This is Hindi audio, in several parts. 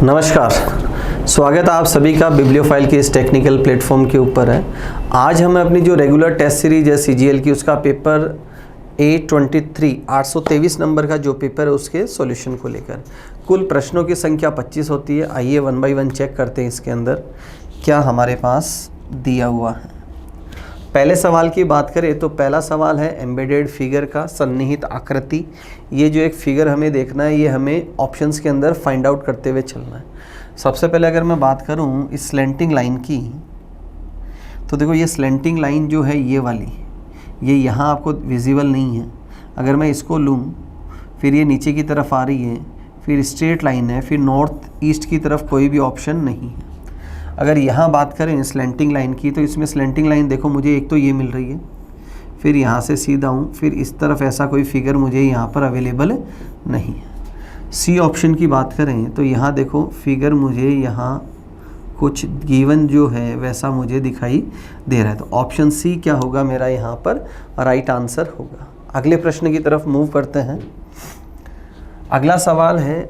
नमस्कार, स्वागत है आप सभी का बिब्लियोफाइल के इस टेक्निकल प्लेटफॉर्म के ऊपर है। आज हम अपनी जो रेगुलर टेस्ट सीरीज है सीजीएल की, उसका पेपर A23 823 नंबर का जो पेपर है उसके सॉल्यूशन को लेकर। कुल प्रश्नों की संख्या 25 होती है। आइए वन बाय वन चेक करते हैं इसके अंदर क्या हमारे पास दिया हुआ है। पहले सवाल की बात करें तो पहला सवाल है एम्बेडेड फिगर का सन्निहित आकृति। ये जो एक फिगर हमें देखना है, ये हमें ऑप्शंस के अंदर फाइंड आउट करते हुए चलना है। सबसे पहले अगर मैं बात करूं इस स्लैंटिंग लाइन की, तो देखो ये स्लैंटिंग लाइन जो है ये वाली, ये यहाँ आपको विजिबल नहीं है। अगर मैं इसको लूँ, फिर ये नीचे की तरफ आ रही है, फिर स्ट्रेट लाइन है, फिर नॉर्थ ईस्ट की तरफ कोई भी ऑप्शन नहीं है। अगर यहाँ बात करें स्लैंटिंग लाइन की, तो इसमें स्लैंटिंग लाइन देखो मुझे एक तो ये मिल रही है, फिर यहाँ से सीधा हूँ, फिर इस तरफ ऐसा कोई फिगर मुझे यहाँ पर अवेलेबल नहीं है। सी ऑप्शन की बात करें तो यहाँ देखो फिगर मुझे यहाँ कुछ गिवन जो है वैसा मुझे दिखाई दे रहा है, तो ऑप्शन सी क्या होगा मेरा यहाँ पर राइट आंसर होगा। अगले प्रश्न की तरफ मूव करते हैं। अगला सवाल है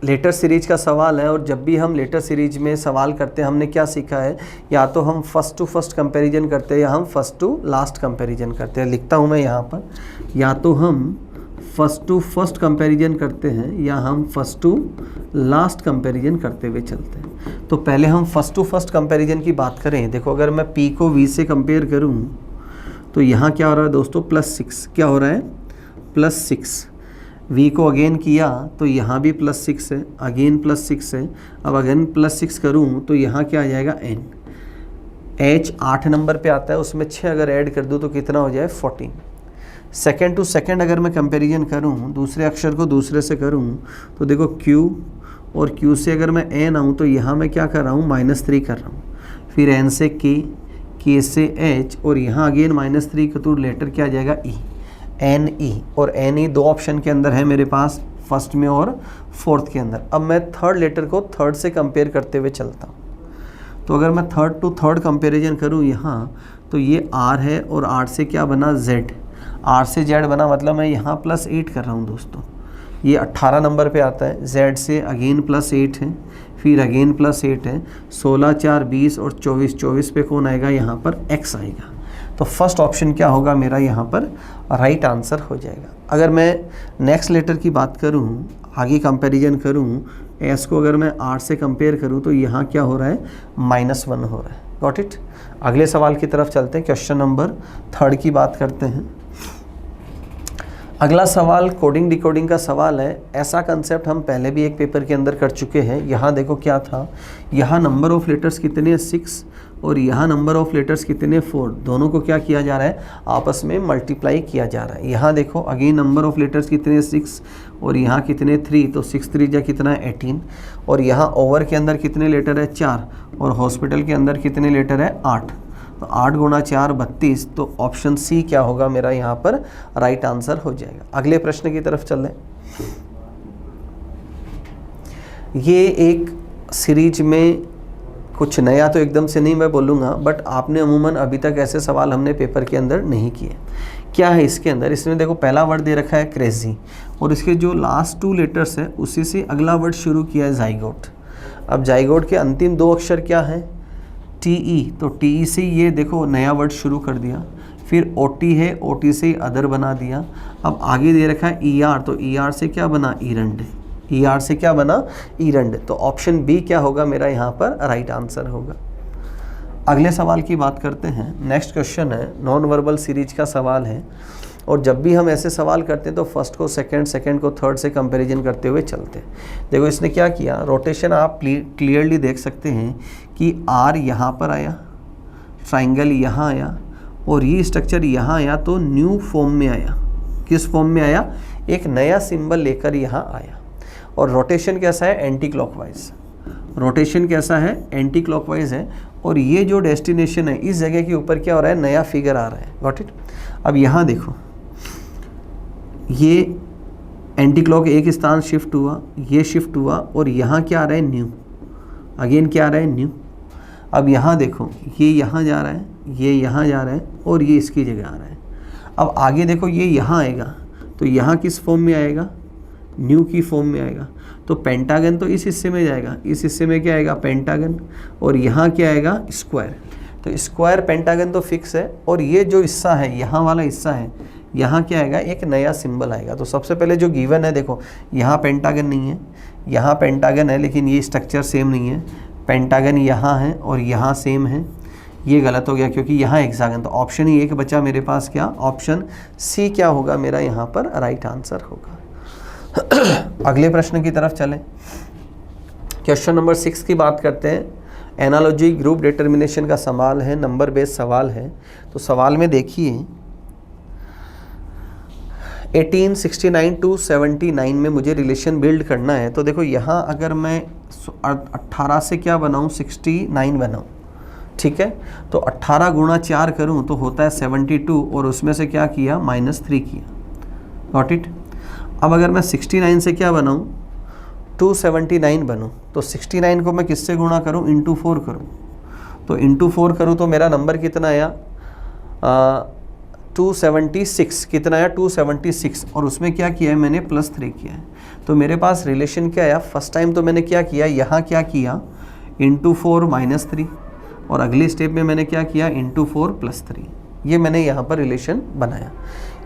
लेटर सीरीज का सवाल है, और जब भी हम लेटर सीरीज में सवाल करते हैं हमने क्या सीखा है, या तो हम फर्स्ट टू फर्स्ट कंपैरिजन करते हैं या हम फर्स्ट टू लास्ट कंपैरिजन करते हैं। लिखता हूँ मैं यहाँ पर, या तो हम फर्स्ट टू फर्स्ट कंपैरिजन करते हैं या हम फर्स्ट टू लास्ट कंपैरिजन करते हुए चलते हैं। तो पहले हम फर्स्ट टू फर्स्ट कंपैरिजन की बात करें। देखो अगर मैं P को V से कंपेयर करूँ तो यहाँ क्या हो रहा है दोस्तों, +6। क्या हो रहा है, +6। V को अगेन किया तो यहाँ भी +6 है, अगेन +6 है। अब अगेन +6 करूँ तो यहाँ क्या आ जाएगा, N। H 8 नंबर पे आता है, उसमें 6 अगर ऐड कर दूँ तो कितना हो जाए, 14। सेकेंड टू सेकेंड अगर मैं कंपैरिजन करूँ, दूसरे अक्षर को दूसरे से करूँ, तो देखो Q और Q से अगर मैं N आऊँ तो यहाँ मैं क्या कर रहा हूँ, -3 कर रहा हूँ। फिर N से K से H, और यहाँ अगेन -3 का तो लेटर क्या आ जाएगा, E। NE और NE दो ऑप्शन के अंदर है मेरे पास, फर्स्ट में और फोर्थ के अंदर। अब मैं थर्ड लेटर को थर्ड से कंपेयर करते हुए चलता हूँ। तो अगर मैं थर्ड टू थर्ड कंपैरिजन करूँ यहाँ, तो ये R है और R से क्या बना, Z। R से Z बना, मतलब मैं यहाँ +8 कर रहा हूँ दोस्तों। ये 18 नंबर पे आता है। Z से अगेन +8 है, फिर अगेन +8 है। 16 4 20 और 24 पे कौन आएगा, यहाँ पर X आएगा। तो फर्स्ट ऑप्शन क्या होगा मेरा यहाँ पर राइट आंसर हो जाएगा। अगर मैं नेक्स्ट लेटर की बात करूँ, आगे कंपैरिजन करूँ, एस को अगर मैं आर से कंपेयर करूँ तो यहाँ क्या हो रहा है, -1 हो रहा है। Got it. अगले सवाल की तरफ चलते हैं। क्वेश्चन नंबर 3 की बात करते हैं। अगला सवाल कोडिंग डिकोडिंग का सवाल है। ऐसा कंसेप्ट हम पहले भी एक पेपर के अंदर कर चुके हैं। यहाँ देखो क्या था, यहाँ नंबर ऑफ लेटर्स कितने, 6, और यहाँ नंबर ऑफ लेटर्स कितने, 4। दोनों को क्या किया जा रहा है, आपस में मल्टीप्लाई किया जा रहा है। यहाँ देखो अगेन नंबर ऑफ लेटर्स कितने, 6, और यहाँ कितने, 3, तो 6 3 जा कितना है, 18। और यहाँ ओवर के अंदर कितने लेटर है, 4, और हॉस्पिटल के अंदर कितने लेटर है, 8। तो 8 × 4 32। तो ऑप्शन सी क्या होगा मेरा यहाँ पर राइट आंसर हो जाएगा। अगले प्रश्न की तरफ चलें। ये एक सीरीज में कुछ नया तो एकदम से नहीं मैं बोलूँगा, बट आपने अमूमन अभी तक ऐसे सवाल हमने पेपर के अंदर नहीं किए। क्या है इसके अंदर, इसमें देखो पहला वर्ड दे रखा है क्रेजी, और इसके जो लास्ट 2 लेटर्स है उसी से अगला वर्ड शुरू किया है, जाइगोट। अब जाइगोट के अंतिम 2 अक्षर क्या है, TE। तो TE से ये देखो नया वर्ड शुरू कर दिया। फिर OT है, OT से अदर बना दिया। अब आगे दे रखा है ER, तो ER से क्या बना, ईरंड। ER से क्या बना, ईरंड। तो ऑप्शन बी क्या होगा मेरा यहाँ पर राइट आंसर होगा। अगले सवाल की बात करते हैं। नेक्स्ट क्वेश्चन है, नॉन वर्बल सीरीज का सवाल है, और जब भी हम ऐसे सवाल करते हैं तो फर्स्ट को सेकंड, सेकंड को थर्ड से कंपैरिजन करते हुए चलते हैं। देखो इसने क्या किया, रोटेशन आप क्लियरली देख सकते हैं कि R यहाँ पर आया, ट्राइंगल यहाँ आया, और ये स्ट्रक्चर यहाँ आया, तो न्यू फॉर्म में आया। किस फॉर्म में आया, एक नया सिंबल लेकर यहाँ आया। और रोटेशन कैसा है, एंटी क्लॉकवाइज। रोटेशन कैसा है, एंटी क्लॉकवाइज है। और ये जो डेस्टिनेशन है, इस जगह के ऊपर क्या हो रहा है, नया फिगर आ रहा है। Got it. अब यहाँ देखो, ये एंटी क्लॉक एक स्थान शिफ्ट हुआ, ये शिफ्ट हुआ, और यहाँ क्या आ रहा है, न्यू। अगेन क्या आ रहा है, न्यू। अब यहाँ देखो, ये यहाँ जा रहा है, ये यहाँ जा रहा है, और ये इसकी जगह आ रहा है। अब आगे देखो, ये यहाँ आएगा, तो यहाँ किस फॉर्म में आएगा, न्यू की फॉर्म में आएगा। तो पेंटागन तो इस हिस्से में जाएगा, इस हिस्से में क्या आएगा पेंटागन, और यहाँ क्या आएगा स्क्वायर। तो स्क्वायर पेंटागन तो फिक्स है, और ये जो हिस्सा है यहाँ वाला हिस्सा है, यहाँ क्या आएगा एक नया सिंबल आएगा। तो सबसे पहले जो गिवन है देखो, यहाँ पेंटागन नहीं है, यहाँ पेंटागन है लेकिन ये स्ट्रक्चर सेम नहीं है। पेंटागन यहाँ है और यहाँ सेम है, ये गलत हो गया क्योंकि यहाँ हेक्सागन। तो ऑप्शन ही एक बचा मेरे पास, क्या ऑप्शन सी क्या होगा मेरा यहाँ पर राइट आंसर होगा। अगले प्रश्न की तरफ चलें। क्वेश्चन नंबर 6 की बात करते हैं। एनालॉजी ग्रुप डिटर्मिनेशन का सवाल है, नंबर बेस्ड सवाल है। तो सवाल में देखिए 1869 to 79 में मुझे रिलेशन बिल्ड करना है। तो देखो यहाँ अगर मैं 18 से क्या बनाऊँ 69 बनाऊँ, ठीक है। तो 18 गुणा 4 करूँ तो होता है 72, और उसमें से क्या किया -3 किया। Got it. अब अगर मैं 69 से क्या बनाऊँ 279 बनूँ, तो 69 को मैं किससे गुणा करूँ इंटू 4 करूँ। तो इंटू 4 करूँ तो मेरा नंबर कितना आया 276। कितना आया 276, और उसमें क्या किया है मैंने +3 किया है। तो मेरे पास रिलेशन क्या आया, फर्स्ट टाइम तो मैंने क्या किया यहाँ क्या किया इंटू 4 -3, और अगले स्टेप में मैंने क्या किया इंटू 4 +3। ये मैंने यहाँ पर रिलेशन बनाया।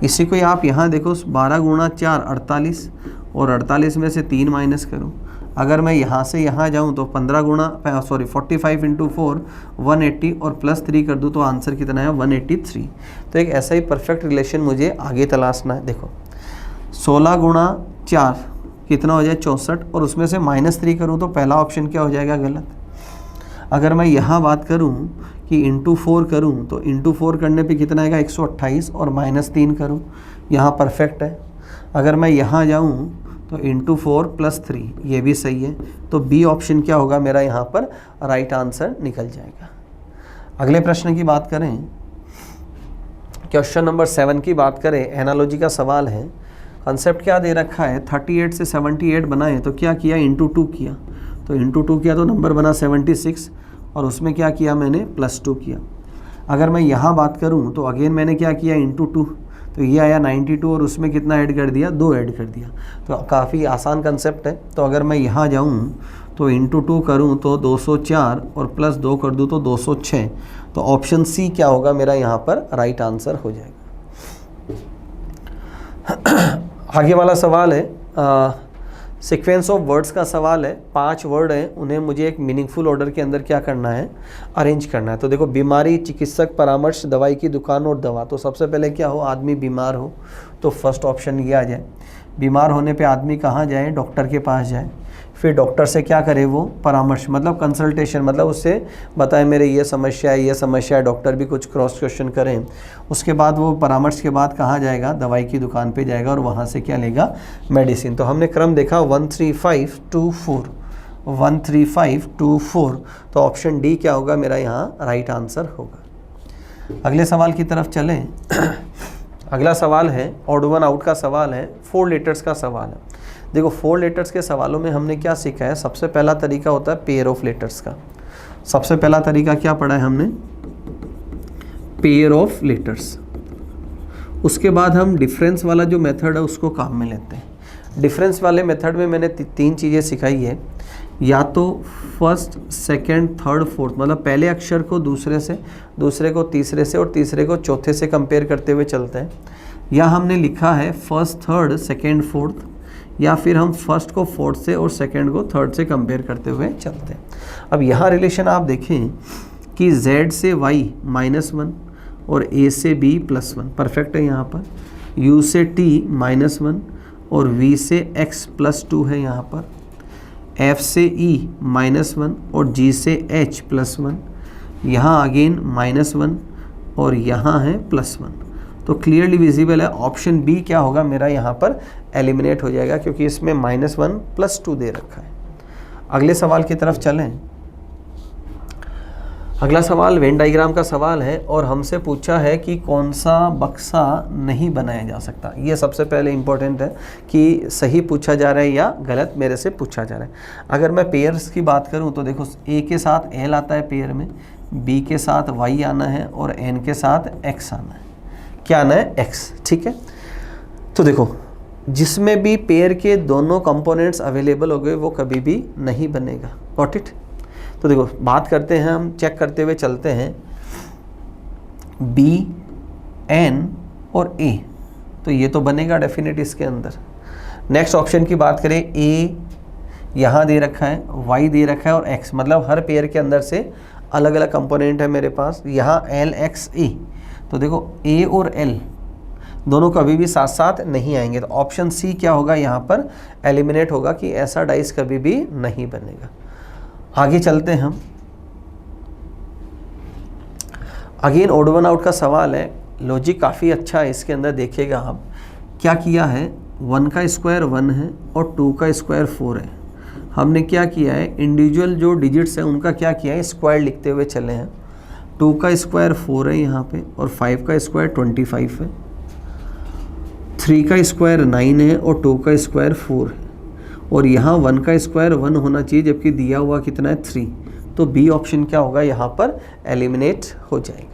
इसी को आप यहाँ देखो 12 गुणा 4 48, और 48 में से 3 माइनस करूँ। अगर मैं यहाँ से यहाँ जाऊँ तो 45 इंटू 4 180, और +3 कर दूँ तो आंसर कितना है 183। तो एक ऐसा ही परफेक्ट रिलेशन मुझे आगे तलाशना है। देखो 16 गुणा 4 कितना हो जाए 64, और उसमें से -3 करूँ तो पहला ऑप्शन क्या हो जाएगा गलत। अगर मैं यहाँ बात करूँ कि इंटू 4 करूँ तो इंटू 4 करने पे कितना आएगा 128, और -3 करूँ, यहाँ परफेक्ट है। अगर मैं यहाँ जाऊँ तो इंटू 4 +3, ये भी सही है। तो बी ऑप्शन क्या होगा मेरा यहाँ पर राइट आंसर निकल जाएगा। अगले प्रश्न की बात करें, क्वेश्चन नंबर 7 की बात करें। एनालॉजी का सवाल है। कंसेप्ट क्या दे रखा है, 38 से 78 बनाए तो क्या किया इंटू 2 किया। तो इंटू 2 किया तो नंबर बना 76, और उसमें क्या किया मैंने +2 किया। अगर मैं यहाँ बात करूँ तो अगेन मैंने क्या किया इंटू 2, तो ये आया 92, और उसमें कितना ऐड कर दिया 2 ऐड कर दिया। तो काफ़ी आसान कंसेप्ट है। तो अगर मैं यहाँ जाऊँ तो इंटू 2 करूँ तो 204, और +2 कर दूँ तो 206। तो ऑप्शन सी क्या होगा मेरा यहाँ पर राइट आंसर हो जाएगा। आगे वाला सवाल है सीक्वेंस ऑफ वर्ड्स का सवाल है। 5 वर्ड हैं, उन्हें मुझे एक मीनिंगफुल ऑर्डर के अंदर क्या करना है अरेंज करना है। तो देखो बीमारी, चिकित्सक, परामर्श, दवाई की दुकान और दवा। तो सबसे पहले क्या हो, आदमी बीमार हो तो फर्स्ट ऑप्शन ये आ जाए। बीमार होने पे आदमी कहाँ जाए, डॉक्टर के पास जाए। फिर डॉक्टर से क्या करे वो परामर्श, मतलब कंसल्टेशन, मतलब उससे बताए मेरे ये समस्या है, ये समस्या है, डॉक्टर भी कुछ क्रॉस क्वेश्चन करें। उसके बाद वो परामर्श के बाद कहाँ जाएगा, दवाई की दुकान पे जाएगा, और वहाँ से क्या लेगा मेडिसिन। तो हमने क्रम देखा 135 to 4, 135 to 4। तो ऑप्शन डी क्या होगा मेरा यहाँ राइट आंसर होगा। अगले सवाल की तरफ चलें। अगला सवाल है ऑड वन आउट का सवाल है, 4 लेटर्स का सवाल है। देखो 4 लेटर्स के सवालों में हमने क्या सीखा है, सबसे पहला तरीका होता है पेयर ऑफ लेटर्स का। सबसे पहला तरीका क्या पढ़ा है हमने, पेयर ऑफ लेटर्स। उसके बाद हम डिफरेंस वाला जो मेथड है उसको काम में लेते हैं। डिफरेंस वाले मेथड में मैंने 3 चीज़ें सिखाई है, या तो फर्स्ट, सेकंड, थर्ड, फोर्थ, मतलब पहले अक्षर को दूसरे से, दूसरे को तीसरे से, और तीसरे को चौथे से कंपेयर करते हुए चलते हैं। या हमने लिखा है फर्स्ट, थर्ड, सेकंड, फोर्थ, या फिर हम फर्स्ट को फोर्थ से और सेकंड को थर्ड से कंपेयर करते हुए चलते हैं। अब यहाँ रिलेशन आप देखें कि Z से Y -1 और A से B +1 परफेक्ट है यहाँ पर, U से T -1 और V से X +2 है यहाँ पर, F से E -1 और G से H +1, यहाँ अगेन -1 और यहाँ है +1। तो क्लियरली विजिबल है, ऑप्शन बी क्या होगा मेरा यहाँ पर एलिमिनेट हो जाएगा, क्योंकि इसमें -1 +2 दे रखा है। अगले सवाल की तरफ चलें। अगला सवाल वेन डायग्राम का सवाल है, और हमसे पूछा है कि कौन सा बक्सा नहीं बनाया जा सकता। ये सबसे पहले इम्पोर्टेंट है कि सही पूछा जा रहा है या गलत मेरे से पूछा जा रहा है। अगर मैं पेयर्स की बात करूँ तो देखो A के साथ L आता है पेयर में, B के साथ Y आना है, और N के साथ X आना है। क्या आना है X, ठीक है। तो देखो जिसमें भी पेयर के दोनों कंपोनेंट्स अवेलेबल हो गए वो कभी भी नहीं बनेगा। Got it. तो देखो बात करते हैं, हम चेक करते हुए चलते हैं B, N और A, तो ये तो बनेगा डेफिनेट इसके अंदर। नेक्स्ट ऑप्शन की बात करें, A यहाँ दे रखा है, Y दे रखा है और X, मतलब हर पेयर के अंदर से अलग अलग कंपोनेंट है मेरे पास। यहाँ L, X, A, तो देखो A और L दोनों कभी भी साथ साथ नहीं आएंगे, तो ऑप्शन सी क्या होगा यहाँ पर, एलिमिनेट होगा कि ऐसा डाइस कभी भी नहीं बनेगा। आगे चलते हैं हम। अगेन ओड वन आउट का सवाल है, लॉजिक काफ़ी अच्छा है इसके अंदर। देखिएगा आप क्या किया है, 1 का स्क्वायर 1 है और 2 का स्क्वायर 4 है। हमने क्या किया है, इंडिविजुअल जो डिजिट्स हैं उनका क्या किया है, स्क्वायर लिखते हुए चले हैं। 2 का स्क्वायर 4 है यहाँ पे और 5 का स्क्वायर 25 है। 3 का स्क्वायर 9 है और 2 का स्क्वायर 4 है और यहाँ 1 का स्क्वायर 1 होना चाहिए, जबकि दिया हुआ कितना है 3, तो बी ऑप्शन क्या होगा यहाँ पर, एलिमिनेट हो जाएगा।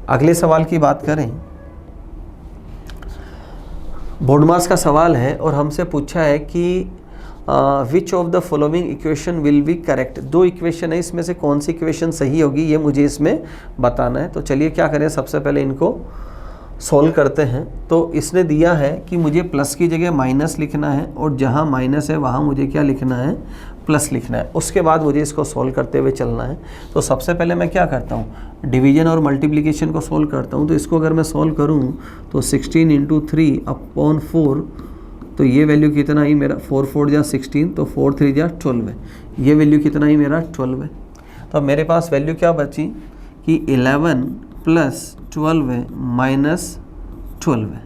अगले सवाल की बात करें, बोर्ड मार्क्स का सवाल है और हमसे पूछा है कि which of the following equation will be correct. 2 equation है, इसमें से कौन सी इक्वेशन सही होगी ये मुझे इसमें बताना है। तो चलिए क्या करें, सबसे पहले इनको सॉल्व करते हैं। तो इसने दिया है कि मुझे प्लस की जगह माइनस लिखना है और जहाँ माइनस है वहाँ मुझे क्या लिखना है, प्लस लिखना है। उसके बाद मुझे इसको सॉल्व करते हुए चलना है। तो सबसे पहले मैं क्या करता हूँ, डिवीजन और मल्टीप्लिकेशन को सॉल्व करता हूँ। तो इसको अगर मैं सॉल्व करूँ तो 16 × 3/4, तो ये वैल्यू कितना ही मेरा, 4 4 जा 16, तो 4 3 जा 12 है। ये वैल्यू कितना ही मेरा 12 है। तो मेरे पास वैल्यू क्या बची कि 11 + 12 है -12 है।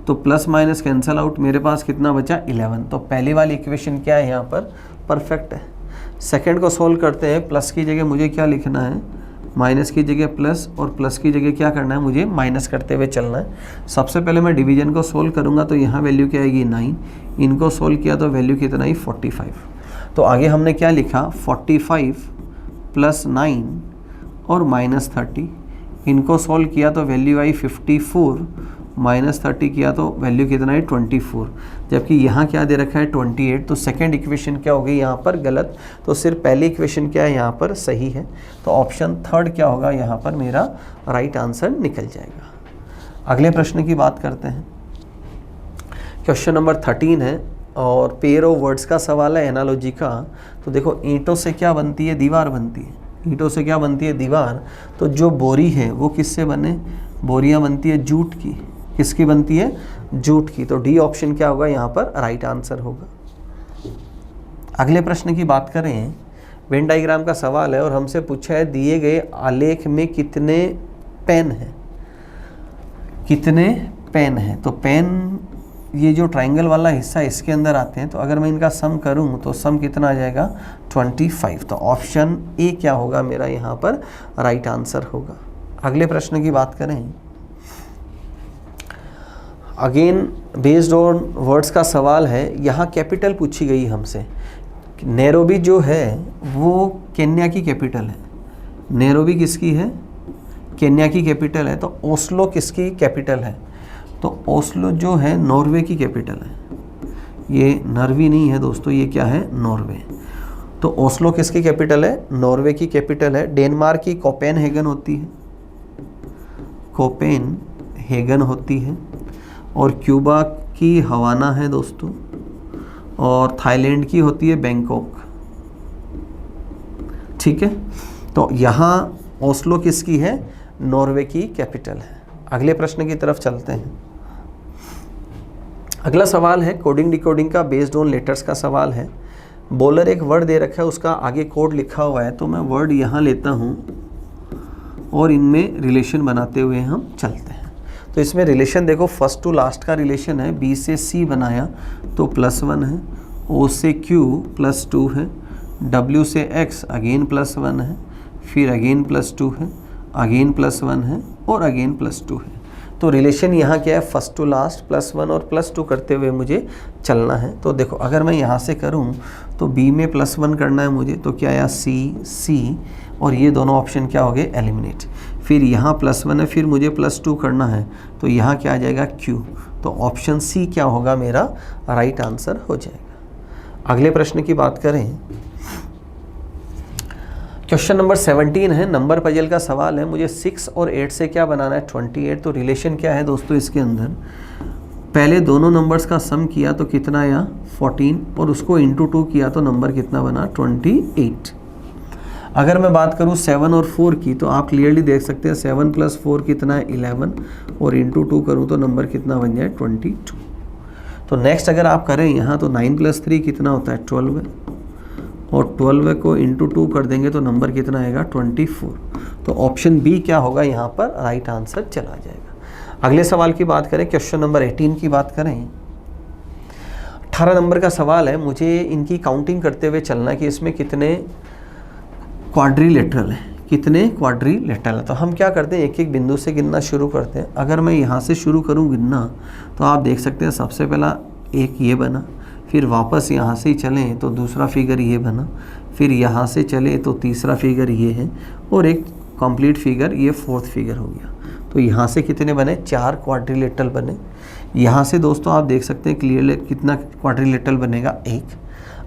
तो प्लस माइनस कैंसल आउट, मेरे पास कितना बचा 11। तो पहली वाली इक्वेशन क्या है यहाँ पर, परफेक्ट है। सेकंड को सोल्व करते हैं, प्लस की जगह मुझे क्या लिखना है, माइनस की जगह प्लस और प्लस की जगह क्या करना है, मुझे माइनस करते हुए चलना है। सबसे पहले मैं डिवीजन को सोल्व करूँगा तो यहाँ वैल्यू क्या आएगी 9, इनको सोल्व किया तो वैल्यू कितना ही 45। तो आगे हमने क्या लिखा, 45 + 9 और -30, इनको सोल्व किया तो वैल्यू आई 54, -30 किया तो वैल्यू कितना है 24, जबकि यहाँ क्या दे रखा है 28। तो सेकंड इक्वेशन क्या हो गई यहाँ पर गलत। तो सिर्फ पहली इक्वेशन क्या है यहाँ पर सही है। तो ऑप्शन थर्ड क्या होगा यहाँ पर मेरा राइट आंसर निकल जाएगा। अगले प्रश्न की बात करते हैं। क्वेश्चन नंबर 13 है और पेयर ऑफ वर्ड्स का सवाल है, एनालॉजी का। तो देखो ईंटों से क्या बनती है, दीवार बनती है। ईंटों से क्या बनती है, दीवार। तो जो बोरी है वो किससे बने, बोरियां बनती है जूट की। किसकी बनती है, जूट की। तो डी ऑप्शन क्या होगा यहाँ पर राइट आंसर होगा। अगले प्रश्न की बात करें, वेन डायग्राम का सवाल है और हमसे पूछा है दिए गए आलेख में कितने पेन हैं, कितने पेन हैं। तो पेन ये जो ट्राइंगल वाला हिस्सा इसके अंदर आते हैं। तो अगर मैं इनका सम करूं तो सम कितना आ जाएगा 25। तो ऑप्शन ए क्या होगा मेरा यहाँ पर राइट आंसर होगा। अगले प्रश्न की बात करें, अगेन बेस्ड ऑन वर्ड्स का सवाल है। यहाँ कैपिटल पूछी गई हमसे। नैरोबी जो है वो केन्या की कैपिटल है। नैरोबी किसकी है, केन्या की कैपिटल है। तो ओस्लो किसकी कैपिटल है, तो ओस्लो जो है नॉर्वे की कैपिटल है। ये नरवी नहीं है दोस्तों, ये क्या है नॉर्वे। तो ओस्लो किसकी कैपिटल है, नॉर्वे की कैपिटल है। डेनमार्क की कोपेनहेगन होती है, कोपेनहेगन होती है। और क्यूबा की हवाना है दोस्तों। और थाईलैंड की होती है बैंकॉक। ठीक है, तो यहाँ ओस्लो किसकी है, नॉर्वे की कैपिटल है। अगले प्रश्न की तरफ चलते हैं। अगला सवाल है कोडिंग डिकोडिंग का, बेस्ड ऑन लेटर्स का सवाल है। बॉलर एक वर्ड दे रखा है, उसका आगे कोड लिखा हुआ है। तो मैं वर्ड यहाँ लेता हूँ और इनमें रिलेशन बनाते हुए हम चलते हैं। तो इसमें रिलेशन देखो, फर्स्ट टू लास्ट का रिलेशन है। बी से सी बनाया तो +1 है, ओ से क्यू +2 है, डब्ल्यू से एक्स अगेन +1 है, फिर अगेन +2 है, अगेन +1 है और अगेन +2 है। तो रिलेशन यहाँ क्या है, फर्स्ट टू लास्ट +1 और +2 करते हुए मुझे चलना है। तो देखो अगर मैं यहाँ से करूँ तो बी में +1 करना है मुझे, तो क्या आया सी और ये दोनों ऑप्शन क्या हो गए एलिमिनेट। फिर यहाँ +1 है, फिर मुझे +2 करना है, तो यहाँ क्या आ जाएगा Q। तो ऑप्शन सी क्या होगा मेरा राइट आंसर हो जाएगा। अगले प्रश्न की बात करें, क्वेश्चन नंबर 17 है, नंबर पजल का सवाल है। मुझे 6 और 8 से क्या बनाना है 28। तो रिलेशन क्या है दोस्तों इसके अंदर, पहले दोनों नंबर्स का सम किया तो कितना आया 14 और उसको इंटू 2 किया तो नंबर कितना बना 28। अगर मैं बात करूँ 7 और 4 की तो आप क्लियरली देख सकते हैं 7 + 4 कितना है 11 और इंटू 2 करूँ तो नंबर कितना बन जाए 22। तो नेक्स्ट अगर आप करें यहाँ तो 9 + 3 कितना होता है 12 और 12 को इंटू 2 कर देंगे तो नंबर कितना आएगा 24। तो ऑप्शन बी क्या होगा यहाँ पर राइट आंसर चला जाएगा। अगले सवाल की बात करें, क्वेश्चन नंबर 18 की बात करें। 18 नंबर का सवाल है, मुझे इनकी काउंटिंग करते हुए चलना कि इसमें कितने क्वाड्रिलेटरल है, कितने क्वाड्रिलेटरल है। तो हम क्या करते हैं एक एक बिंदु से गिनना शुरू करते हैं। अगर मैं यहाँ से शुरू करूँ गिनना तो आप देख सकते हैं सबसे पहला एक ये बना, फिर वापस यहाँ से ही चलें तो दूसरा फिगर ये बना, फिर यहाँ से चले तो तीसरा फिगर ये है और एक कंप्लीट फिगर ये 4th फिगर हो गया। तो यहाँ से कितने बने 4 क्वाड्रिलेटरल बने। यहाँ से दोस्तों आप देख सकते हैं क्लियरली कितना क्वाड्रिलेटरल बनेगा 1।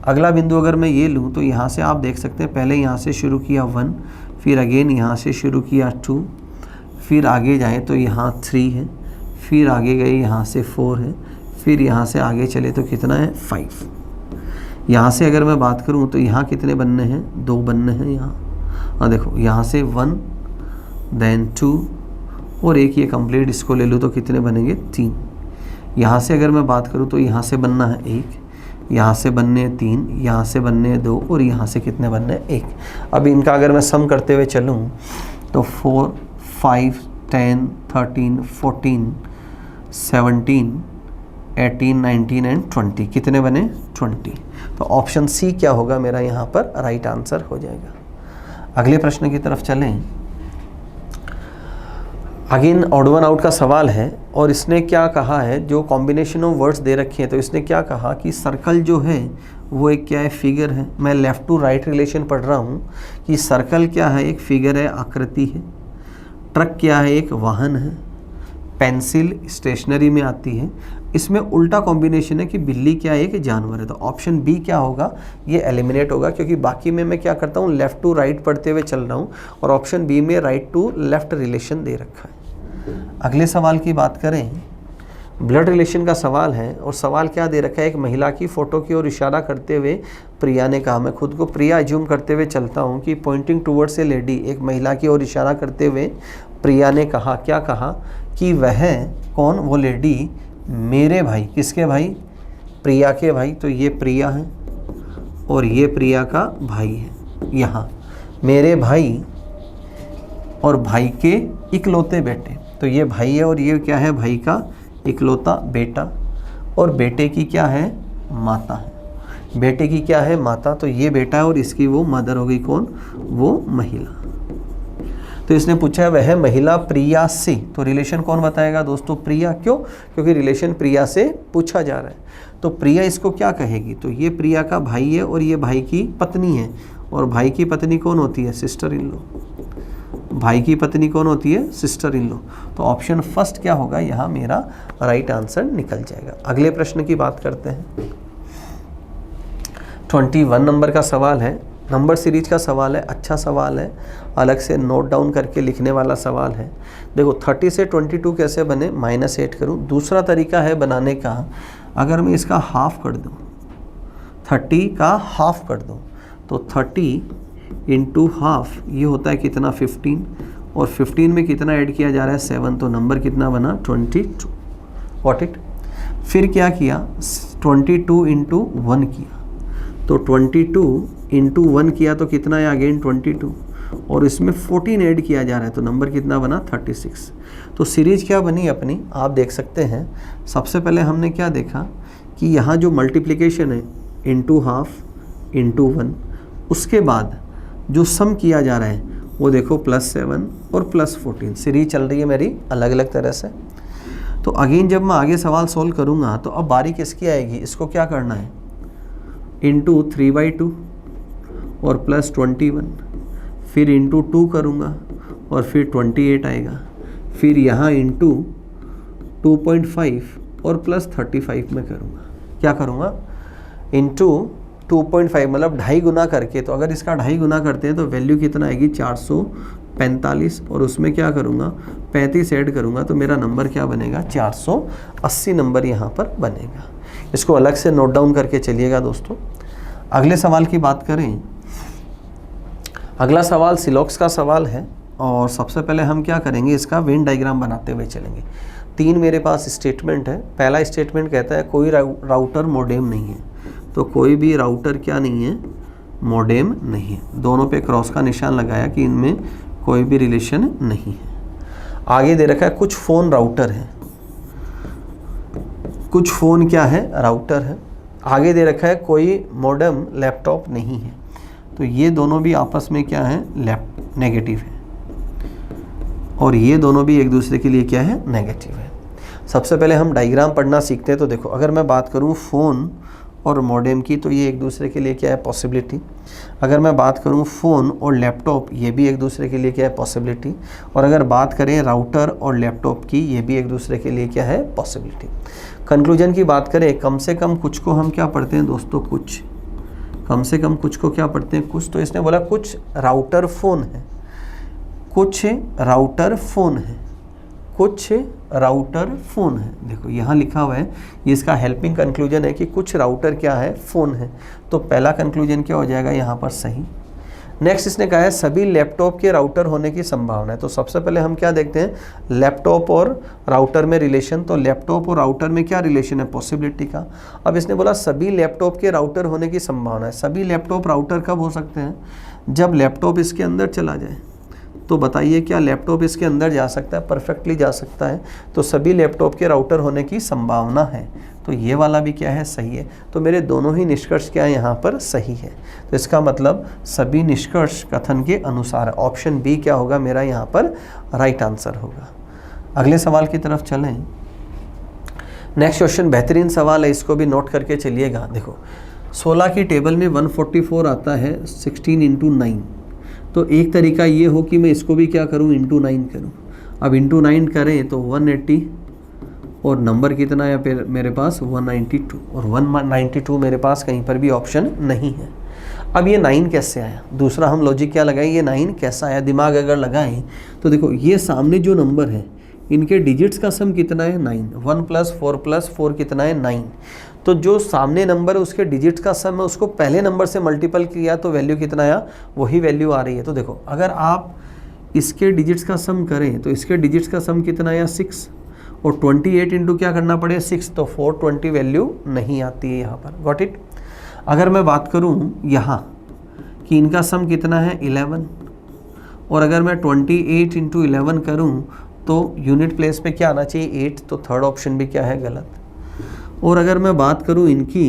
अगला बिंदु अगर मैं ये लूँ तो यहाँ से आप देख सकते हैं पहले यहाँ से शुरू किया 1, फिर अगेन यहाँ से शुरू किया 2, फिर आगे जाएँ तो यहाँ 3 है, फिर आगे गए यहाँ से 4 है, फिर यहाँ से आगे चले तो कितना है 5। यहाँ से अगर मैं बात करूँ तो यहाँ कितने बनने हैं 2 बनने हैं यहाँ। हाँ देखो यहाँ से 1 देन 2 और एक ये कंप्लीट इसको ले लूँ तो कितने बनेंगे 3। यहाँ से अगर मैं बात करूँ तो यहाँ से बनना है 1, यहाँ से बनने 3, यहाँ से बनने 2 और यहाँ से कितने बनने 1। अब इनका अगर मैं सम करते हुए चलूँ तो 4, 5, 10, 13, 14, 17, 18, 19 एंड 20 कितने बने 20। तो ऑप्शन सी क्या होगा मेरा यहाँ पर राइट आंसर हो जाएगा। अगले प्रश्न की तरफ चलें। अगेन ऑड वन आउट का सवाल है और इसने क्या कहा है, जो कॉम्बिनेशन ऑफ वर्ड्स दे रखे हैं तो इसने क्या कहा कि सर्कल जो है वो एक क्या है फिगर है। मैं लेफ़्ट टू राइट रिलेशन पढ़ रहा हूँ कि सर्कल क्या है एक फिगर है, आकृति है। ट्रक क्या है एक वाहन है। पेंसिल स्टेशनरी में आती है। इसमें उल्टा कॉम्बिनेशन है कि बिल्ली क्या है एक जानवर है। तो ऑप्शन बी क्या होगा ये एलिमिनेट होगा, क्योंकि बाकी में मैं क्या करता हूँ लेफ़्ट टू राइट पढ़ते हुए चल रहा हूँ और ऑप्शन बी में राइट टू लेफ़्ट रिलेशन दे रखा है। अगले सवाल की बात करें, ब्लड रिलेशन का सवाल है और सवाल क्या दे रखा है, एक महिला की फ़ोटो की ओर इशारा करते हुए प्रिया ने कहा। मैं खुद को प्रिया एज्यूम करते हुए चलता हूँ कि पॉइंटिंग टूवर्ड्स ए लेडी, एक महिला की ओर इशारा करते हुए प्रिया ने कहा, क्या कहा कि वह कौन, वो लेडी मेरे भाई, किसके भाई प्रिया के भाई। तो ये प्रिया है और ये प्रिया का भाई है। यहाँ मेरे भाई और भाई के इकलौते बेटे, तो ये भाई है और ये क्या है भाई का इकलौता बेटा और बेटे की क्या है माता है। बेटे की क्या है माता, तो ये बेटा है और इसकी वो मदर हो गई कौन, वो महिला। तो इसने पूछा है वह महिला प्रिया से, तो रिलेशन कौन बताएगा दोस्तों प्रिया। क्यों, क्योंकि रिलेशन प्रिया से पूछा जा रहा है। तो प्रिया इसको क्या कहेगी, तो ये प्रिया का भाई है और ये भाई की पत्नी है और भाई की पत्नी कौन होती है सिस्टर इन लॉ। भाई की पत्नी कौन होती है सिस्टर इन लॉ। तो ऑप्शन फर्स्ट क्या होगा यहाँ मेरा राइट आंसर निकल जाएगा। अगले प्रश्न की बात करते हैं। 21 नंबर का सवाल है, नंबर सीरीज का सवाल है। अच्छा सवाल है, अलग से नोट डाउन करके लिखने वाला सवाल है। देखो 30 से 22 कैसे बने, -8 करूँ। दूसरा तरीका है बनाने का, अगर मैं इसका हाफ कर दूँ, 30 का हाफ कर दूँ तो 30 इंटू हाफ ये होता है कितना 15 और 15 में कितना ऐड किया जा रहा है 7, तो नंबर कितना बना 22। What it. फिर क्या किया 22 इंटू 1 किया, तो 22 इंटू 1 किया तो कितना है अगेन 22 और इसमें 14 ऐड किया जा रहा है तो नंबर कितना बना 36। तो सीरीज क्या बनी अपनी आप देख सकते हैं। सबसे पहले हमने क्या देखा कि यहाँ जो मल्टीप्लिकेशन है इंटू हाफ इंटू 1, उसके बाद जो सम किया जा रहा है वो देखो +7 और +14, सीरीज चल रही है मेरी अलग अलग तरह से। तो अगेन जब मैं आगे सवाल सोल्व करूँगा तो अब बारी किसकी आएगी, इसको क्या करना है इंटू 3/2 और +21, फिर इंटू 2 करूँगा और फिर 28 आएगा, फिर यहाँ इंटू 2.5 और प्लस 35 में करूँगा। क्या करूँगा? इंटू 2.5 मतलब 2.5 गुना करके। तो अगर इसका 2.5 गुना करते हैं तो वैल्यू कितना आएगी? 445, और उसमें क्या करूँगा? 35 ऐड करूँगा तो मेरा नंबर क्या बनेगा? 480 नंबर यहाँ पर बनेगा। इसको अलग से नोट डाउन करके चलिएगा दोस्तों। अगले सवाल की बात करें, अगला सवाल सिलॉक्स का सवाल है, और सबसे पहले हम क्या करेंगे? इसका वेन डायग्राम बनाते हुए चलेंगे। 3 मेरे पास स्टेटमेंट है। पहला स्टेटमेंट कहता है कोई राउटर मॉडेम नहीं है, तो कोई भी राउटर क्या नहीं है? मॉडेम नहीं है। दोनों पे क्रॉस का निशान लगाया कि इनमें कोई भी रिलेशन नहीं है। आगे दे रखा है कुछ फ़ोन राउटर है, कुछ फ़ोन क्या है? राउटर है। आगे दे रखा है कोई मॉडेम लैपटॉप नहीं है, तो ये दोनों भी आपस में क्या है? नेगेटिव है, और ये दोनों भी एक दूसरे के लिए क्या है? नेगेटिव है। सबसे पहले हम डायग्राम पढ़ना सीखते हैं। तो देखो, अगर मैं बात करूँ फ़ोन और मॉडेम की, तो ये एक दूसरे के लिए क्या है? पॉसिबिलिटी। अगर मैं बात करूँ फ़ोन और लैपटॉप, ये भी एक दूसरे के लिए क्या है? पॉसिबिलिटी। और अगर बात करें राउटर और लैपटॉप की, ये भी एक दूसरे के लिए क्या है? पॉसिबिलिटी। कंक्लूजन की बात करें, कम से कम कुछ को हम क्या पढ़ते हैं दोस्तों? कुछ। कम से कम कुछ को क्या पढ़ते हैं? कुछ। तो इसने बोला कुछ राउटर फ़ोन है, कुछ राउटर फ़ोन है, कुछ राउटर फ़ोन है। देखो यहाँ लिखा हुआ है, ये इसका हेल्पिंग कंक्लूजन है कि कुछ राउटर क्या है? फ़ोन है। तो पहला कंक्लूजन क्या हो जाएगा यहाँ पर? सही। नेक्स्ट इसने कहा है सभी लैपटॉप के राउटर होने की संभावना है। तो सबसे पहले हम क्या देखते हैं? लैपटॉप और राउटर में रिलेशन। तो लैपटॉप और राउटर में क्या रिलेशन है? पॉसिबिलिटी का। अब इसने बोला सभी लैपटॉप के राउटर होने की संभावना है। सभी लैपटॉप राउटर कब हो सकते हैं? जब लैपटॉप इसके अंदर चला जाए। तो बताइए क्या लैपटॉप इसके अंदर जा सकता है? परफेक्टली जा सकता है। तो सभी लैपटॉप के राउटर होने की संभावना है। तो ये वाला भी क्या है? सही है। तो मेरे दोनों ही निष्कर्ष क्या है? यहाँ पर सही है। तो इसका मतलब सभी निष्कर्ष कथन के अनुसार है। ऑप्शन बी क्या होगा मेरा यहाँ पर? राइट आंसर होगा। अगले सवाल की तरफ चलें। नेक्स्ट क्वेश्चन बेहतरीन सवाल है, इसको भी नोट करके चलिएगा। देखो 16 की टेबल में 144 आता है 16 इंटू 9। तो एक तरीका ये हो कि मैं इसको भी क्या करूँ? इंटू 9 करूँ। अब इंटू 9 करें तो 180, और नंबर कितना है फिर मेरे पास? 192, और 192 मेरे पास कहीं पर भी ऑप्शन नहीं है। अब ये 9 कैसे आया? दूसरा हम लॉजिक क्या लगाएं? ये 9 कैसा आया? दिमाग अगर लगाएं तो देखो ये सामने जो नंबर है इनके डिजिट्स का सम कितना है? 9। 1 + 4 कितना है? 9। तो जो सामने नंबर है उसके डिजिट्स का सम है, उसको पहले नंबर से मल्टीपल किया तो वैल्यू कितना आया? वही वैल्यू आ रही है। तो देखो अगर आप इसके डिजिट्स का सम करें तो इसके डिजिट्स का सम कितना आया? 6, और 28 इंटू क्या करना पड़ेगा? 6, तो 420 वैल्यू नहीं आती है यहाँ पर। Got it. अगर मैं बात करूँ यहाँ कि इनका सम कितना है? 11, और अगर मैं 28 इंटू 11 करूँ तो यूनिट प्लेस पे क्या आना चाहिए? 8, तो थर्ड ऑप्शन भी क्या है? गलत। और अगर मैं बात करूँ इनकी,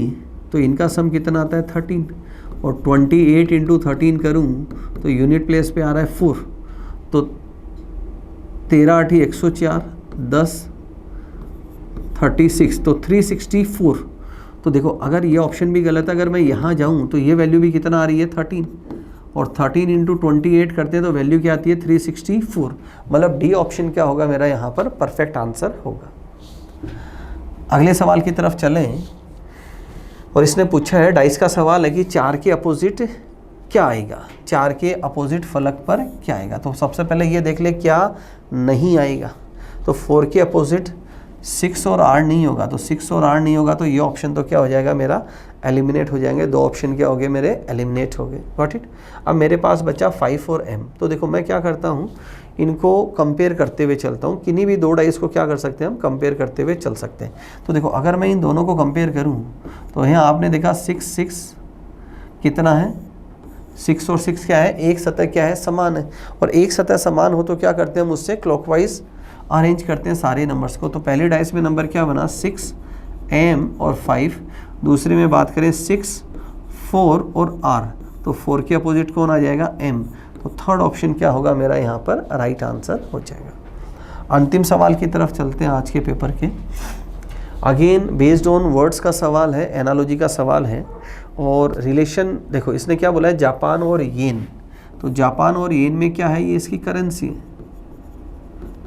तो इनका सम कितना आता है? 13, और 28 इंटू 13 करूँ तो यूनिट प्लेस पे आ रहा है 4, तो 13 8 104, 10 36, तो 364। तो देखो अगर ये ऑप्शन भी गलत है, अगर मैं यहाँ जाऊँ तो ये वैल्यू भी कितना आ रही है? 13, और 13 इंटू 28 करते हैं तो वैल्यू क्या आती है? 364। मतलब डी ऑप्शन क्या होगा मेरा यहाँ पर? परफेक्ट आंसर होगा। अगले सवाल की तरफ चलें, और इसने पूछा है, डाइस का सवाल है कि 4 के अपोजिट क्या आएगा? 4 के अपोजिट फलक पर क्या आएगा? तो सबसे पहले ये देख ले क्या नहीं आएगा। तो 4 के अपोजिट 6 और 8 नहीं होगा, तो 6 और 8 नहीं होगा, तो ये ऑप्शन तो क्या हो जाएगा मेरा? एलिमिनेट हो जाएंगे। 2 ऑप्शन क्या हो गए मेरे? एलिमिनेट हो गए। Got it. अब मेरे पास बचा 5 और m। तो देखो मैं क्या करता हूँ, इनको कंपेयर करते हुए चलता हूँ। किन्हीं भी 2 डाइस को क्या कर सकते हैं हम? कंपेयर करते हुए चल सकते हैं। तो देखो अगर मैं इन दोनों को कंपेयर करूँ तो यहाँ आपने देखा 6 कितना है? 6 और 6 क्या है? एक सतह क्या है? समान है। और एक सतह समान हो तो क्या करते हैं हम? उससे क्लॉकवाइज अरेंज करते हैं सारे नंबर्स को। तो पहले डाइस में नंबर क्या बना? 6 m और 5। दूसरे में बात करें 6 4 और r, तो 4 के अपोजिट कौन आ जाएगा? m। तो थर्ड ऑप्शन क्या होगा मेरा यहाँ पर? राइट आंसर हो जाएगा। अंतिम सवाल की तरफ चलते हैं आज के पेपर के। अगेन बेस्ड ऑन वर्ड्स का सवाल है, एनालॉजी का सवाल है, और रिलेशन देखो इसने क्या बोला है? जापान और येन। तो जापान और येन में क्या है? ये इसकी करेंसी है।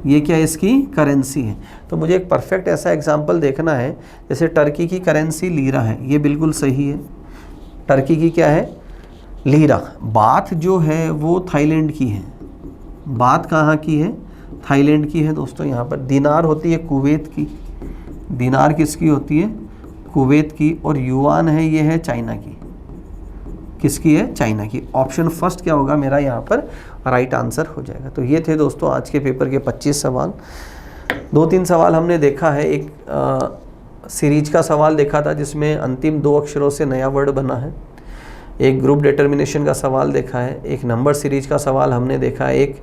ये क्या इसकी करेंसी है। तो मुझे एक परफेक्ट ऐसा एग्जांपल देखना है, जैसे टर्की की करेंसी लीरा है, ये बिल्कुल सही है। टर्की की क्या है, लीरा। बात जो है वो थाईलैंड की है। बात कहाँ की है, थाईलैंड की है दोस्तों। यहाँ पर दिनार होती है कुवैत की, दिनार किसकी होती है, कुवैत की। और युआन है, ये है चाइना की। किसकी है, चाइना की। ऑप्शन फर्स्ट क्या होगा मेरा यहाँ पर राइट आंसर हो जाएगा। तो ये थे दोस्तों आज के पेपर के 25 सवाल। 2-3 सवाल हमने देखा है। एक सीरीज का सवाल देखा था जिसमें अंतिम 2 अक्षरों से नया वर्ड बना है। एक ग्रुप डिटर्मिनेशन का सवाल देखा है। एक नंबर सीरीज का सवाल हमने देखा है। एक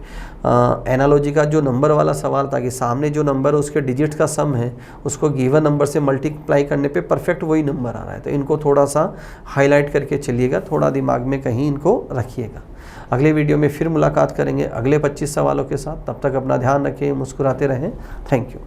एनालॉजी का जो नंबर वाला सवाल था कि सामने जो नंबर उसके डिजिट का सम है उसको गिवन नंबर से मल्टीप्लाई करने पे परफेक्ट वही नंबर आ रहा है। तो इनको थोड़ा सा हाईलाइट करके चलिएगा, थोड़ा दिमाग में कहीं इनको रखिएगा। अगले वीडियो में फिर मुलाकात करेंगे अगले 25 सवालों के साथ। तब तक अपना ध्यान रखें, मुस्कुराते रहें। Thank you.